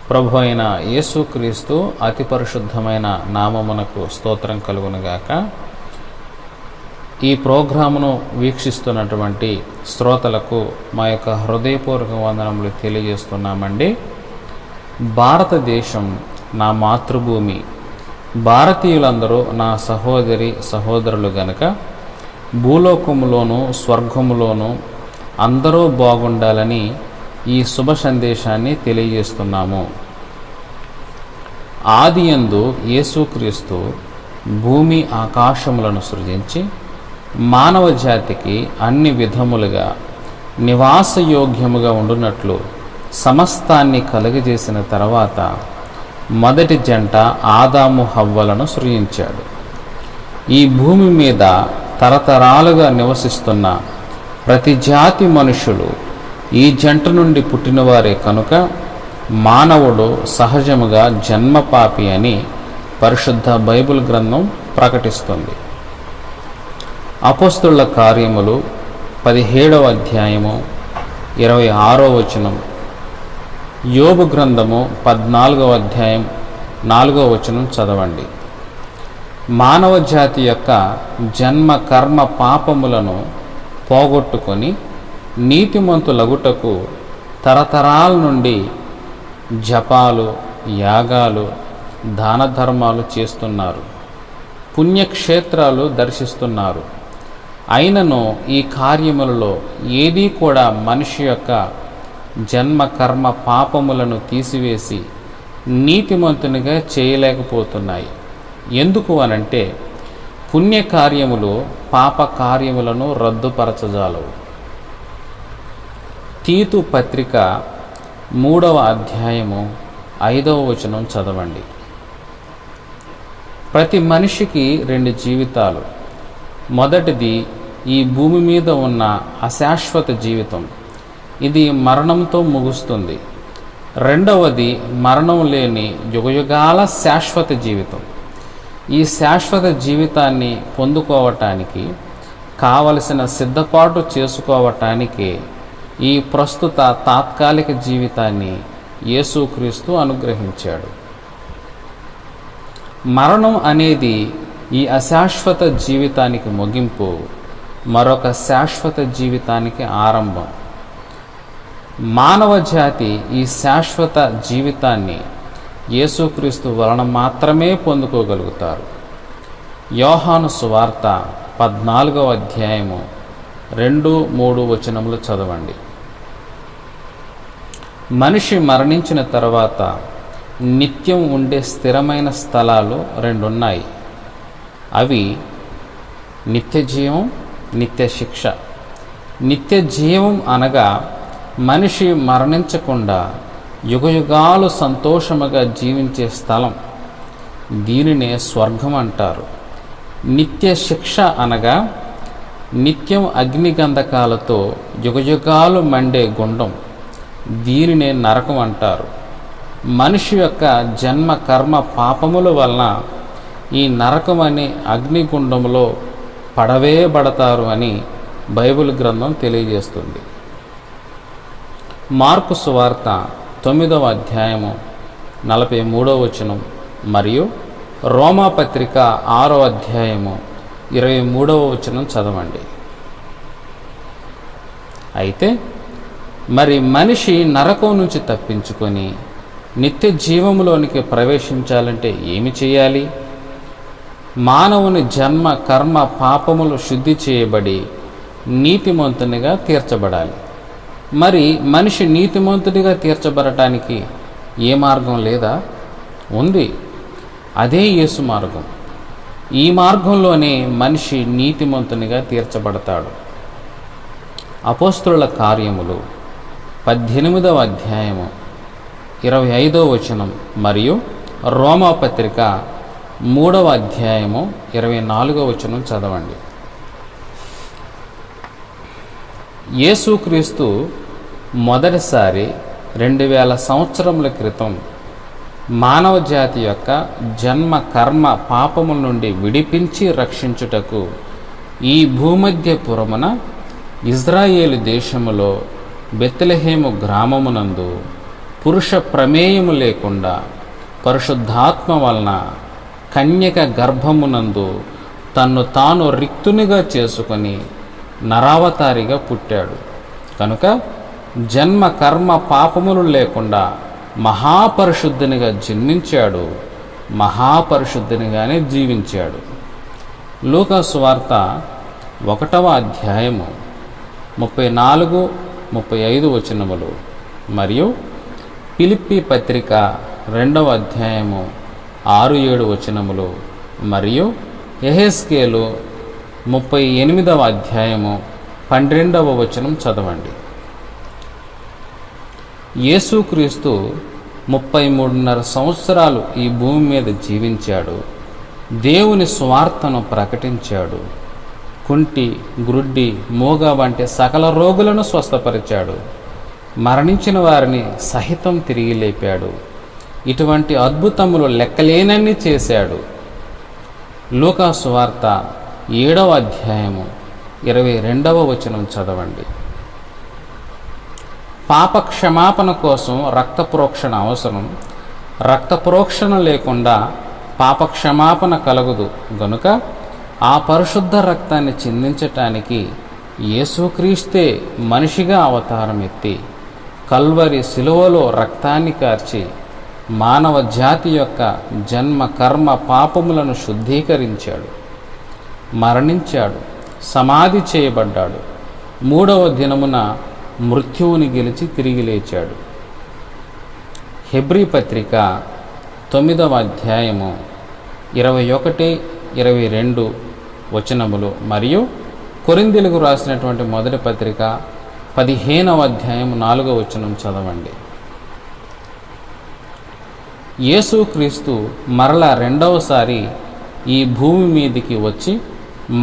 ప్రభు అయిన యేసుక్రీస్తు అతి పరిశుద్ధమైన నామమునకు స్తోత్రం కలుగునుగాక. ఈ ప్రోగ్రామును వీక్షిస్తున్నటువంటి శ్రోతలకు మా యొక్క హృదయపూర్వక వందనములు తెలియజేస్తున్నామండి. భారతదేశం నా మాతృభూమి, భారతీయులందరూ నా సహోదరి సహోదరులు గనుక భూలోకములోను స్వర్గములోను అందరూ బాగుండాలని ఈ శుభ సందేశాన్ని తెలియజేస్తున్నాము. ఆదియందు యేసుక్రీస్తు భూమి ఆకాశములను సృజించి మానవ జాతికి అన్ని విధములుగా నివాసయోగ్యముగా ఉండునట్లు సమస్తాన్ని కలుగజేసిన తర్వాత మొదటి జంట ఆదాము హవ్వలను సృజించాడు. ఈ భూమి మీద తరతరాలుగా నివసిస్తున్న ప్రతి జాతి మనుషులు ఈ జంట నుండి పుట్టినవారే కనుక మానవుడు సహజముగా జన్మపాపి అని పరిశుద్ధ బైబిల్ గ్రంథం ప్రకటిస్తుంది. అపోస్తలుల కార్యములు 17వ అధ్యాయము 26వ వచనం, యోబు గ్రంథము 14వ అధ్యాయం 4వ వచనం చదవండి. మానవ జాతి యొక్క జన్మ కర్మ పాపములను పోగొట్టుకొని నీతిమంతులగుటకు తరతరాల నుండి జపాలు, యాగాలు, దాన ధర్మాలు చేస్తున్నారు, పుణ్యక్షేత్రాలు దర్శిస్తున్నారు. అయినను ఈ కార్యములలో ఏదీ కూడా మనిషి యొక్క జన్మ కర్మ పాపములను తీసివేసి నీతిమంతునిగా చేయలేకపోతున్నాయి. ఎందుకు అనంటే పుణ్యకార్యములు పాప కార్యములను రద్దుపరచజాలవు. తీతు పత్రిక 3వ అధ్యాయము 5వ వచనం చదవండి. ప్రతి మనిషికి 2 జీవితాలు. మొదటిది ఈ భూమి మీద ఉన్న అశాశ్వత జీవితం, ఇది మరణంతో ముగుస్తుంది. రెండవది మరణం లేని యుగయుగాల శాశ్వత జీవితం. ఈ శాశ్వత జీవితాన్ని పొందుకోవటానికి కావలసిన సిద్ధపాటు చేసుకోవటానికి ఈ ప్రస్తుత తాత్కాలిక జీవితాన్ని యేసుక్రీస్తు అనుగ్రహించాడు. మరణం అనేది ఈ అశాశ్వత జీవితానికి ముగింపు, మరొక శాశ్వత జీవితానికి ఆరంభం. మానవ జాతి ఈ శాశ్వత జీవితాన్ని యేసుక్రీస్తు వలన మాత్రమే పొందుకోగలుగుతారు. యోహాను సువార్త 14వ అధ్యాయము 2-3 వచనములు చదవండి. మనిషి మరణించిన తర్వాత నిత్యం ఉండే స్థిరమైన స్థలాలు 2 ఉన్నాయి. అవి నిత్య జీవం, నిత్య శిక్ష. నిత్య జీవం అనగా మనిషి మరణించకుండా యుగయుగాలు సంతోషముగా జీవించే స్థలం, దీనినే స్వర్గం అంటారు. నిత్య శిక్ష అనగా నిత్యం అగ్నిగంధకాలతో యుగయుగాలు మండే గుండం, దీనినే నరకం అంటారు. మనిషి యొక్క జన్మ కర్మ పాపముల వలన ఈ నరకం అనే అగ్నిగుండంలో పడవేయబడతారు అని బైబిల్ గ్రంథం తెలియజేస్తుంది. మార్కు సువార్త 9వ అధ్యాయము 43వ వచనం మరియు రోమాపత్రిక 6వ అధ్యాయము 23వ వచనం చదవండి. అయితే మరి మనిషి నరకం నుంచి తప్పించుకొని నిత్య జీవములోనికి ప్రవేశించాలంటే ఏమి చేయాలి? మానవుని జన్మ కర్మ పాపములు శుద్ధి చేయబడి నీతిమంతునిగా తీర్చబడాలి. మరి మనిషి నీతిమంతుడిగా తీర్చబడటానికి ఏ మార్గం లేదా? ఉంది. అదే యేసు మార్గం. ఈ మార్గంలోనే మనిషి నీతిమంతునిగా తీర్చబడతాడు. అపోస్తలుల కార్యములు 18వ అధ్యాయము 25వ వచనం మరియు రోమాపత్రిక 3వ అధ్యాయము 24వ వచనం చదవండి. యేసుక్రీస్తు మొదటిసారి 2000 సంవత్సరముల క్రితం మానవ జాతి యొక్క జన్మ కర్మ పాపముల నుండి విడిపించి రక్షించుటకు ఈ భూమధ్యపురమున ఇజ్రాయేలు దేశములో బెత్లెహేము గ్రామమునందు పురుష ప్రమేయము లేకుండా పరిశుద్ధాత్మ వలన కన్యక గర్భమునందు తన్ను తాను రిక్తునిగా చేసుకొని నరావతారిగా పుట్టాడు కనుక జన్మ కర్మ పాపములు లేకుండా మహాపరిశుద్ధునిగా జన్మించాడు, మహాపరిశుద్ధునిగానే జీవించాడు. లూకా సువార్త 1వ అధ్యాయము 34-35 వచనములు మరియు ఫిలిప్పీ పత్రిక 2వ అధ్యాయము 6-7 వచనములు మరియు యెహెజ్కేలు 38వ అధ్యాయము 12వ వచనం చదవండి. యేసుక్రీస్తు 33.5 సంవత్సరాలు ఈ భూమి మీద జీవించాడు. దేవుని సువార్తను ప్రకటించాడు. కుంటి, గ్రుడ్డి, మూగ వంటి సకల రోగులను స్వస్థపరిచాడు. మరణించిన వారిని సహితం తిరిగి లేపాడు. ఇటువంటి అద్భుతములు లెక్కలేనన్ని చేశాడు. లూకా సువార్త 7వ అధ్యాయము 22వ వచనం చదవండి. పాప క్షమాపణ కోసం రక్త ప్రోక్షణ అవసరం. రక్త ప్రోక్షణ లేకుండా పాప క్షమాపణ కలగదు గనుక ఆ పరిశుద్ధ రక్తాన్ని చిందించటానికి యేసుక్రీస్తే మనిషిగా అవతారం ఎత్తి కల్వరి శిలువలో రక్తాన్ని కార్చి మానవ జాతి యొక్క జన్మ కర్మ పాపములను శుద్ధీకరించాడు, మరణించాడు, సమాధి చేయబడ్డాడు. 3వ దినమున మృత్యువుని గెలిచి తిరిగి లేచాడు. హెబ్రీ పత్రిక 9వ అధ్యాయము 21-22 వచనములు మరియు కొరింథీయులకు రాసినటువంటి మొదటి పత్రిక 15వ అధ్యాయం 4వ వచనం చదవండి. యేసుక్రీస్తు మరలా రెండవసారి ఈ భూమి మీదికి వచ్చి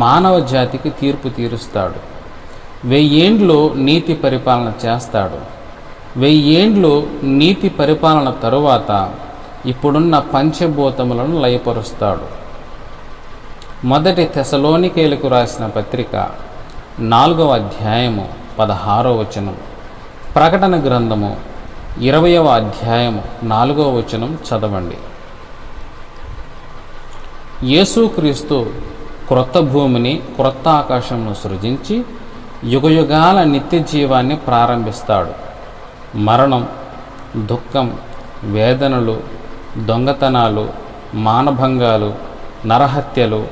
మానవ జాతికి తీర్పు తీరుస్తాడు. 1000 ఏండ్లు నీతి పరిపాలన చేస్తాడు. 1000 ఏండ్లు నీతి పరిపాలన తరువాత ఇప్పుడున్న పంచభూతములను లయపరుస్తాడు. మొదటి తెసలోనికేయులకు రాసిన పత్రిక 4వ అధ్యాయము 16వ వచనం, ప్రకటన గ్రంథము 20వ అధ్యాయము 4వ వచనం చదవండి. యేసుక్రీస్తు క్రొత్త భూమిని, క్రొత్త ఆకాశమును సృజించి యుగయుగాల నిత్య జీవాన్ని ప్రారంభిస్తాడు. మరణం, దుఃఖం, వేదనలు, దొంగతనాలు, మానభంగాలు, నరహత్యలు,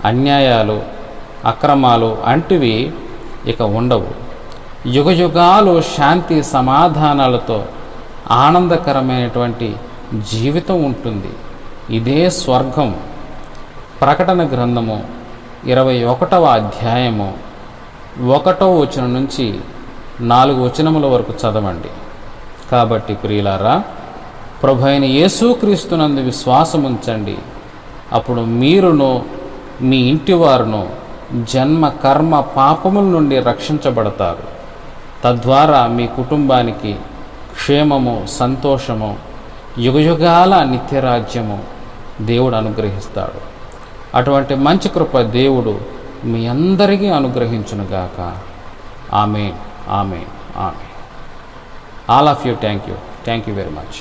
అన్యాయాలు, అక్రమాలు అంటివి ఇక ఉండవు. యుగయుగాలు శాంతి సమాధానాలతో ఆనందకరమైనటువంటి జీవితం ఉంటుంది. ఇదే స్వర్గం. ప్రకటన గ్రంథము 21వ అధ్యాయము 1వ వచనం నుంచి 4 వచనముల వరకు చదవండి. కాబట్టి ప్రియులారా, ప్రభువైన యేసుక్రీస్తునందు విశ్వాసముంచండి. అప్పుడు మీరును మీ ఇంటివారును జన్మ కర్మ పాపముల నుండి రక్షించబడతారు. తద్వారా మీ కుటుంబానికి క్షేమము, సంతోషము, యుగయుగాల నిత్యరాజ్యము దేవుడు అనుగ్రహిస్తాడు. అటువంటి మంచి కృప దేవుడు మీ అందరికీ అనుగ్రహించునుగాక. Amen, amen, amen. All of you thank you very much.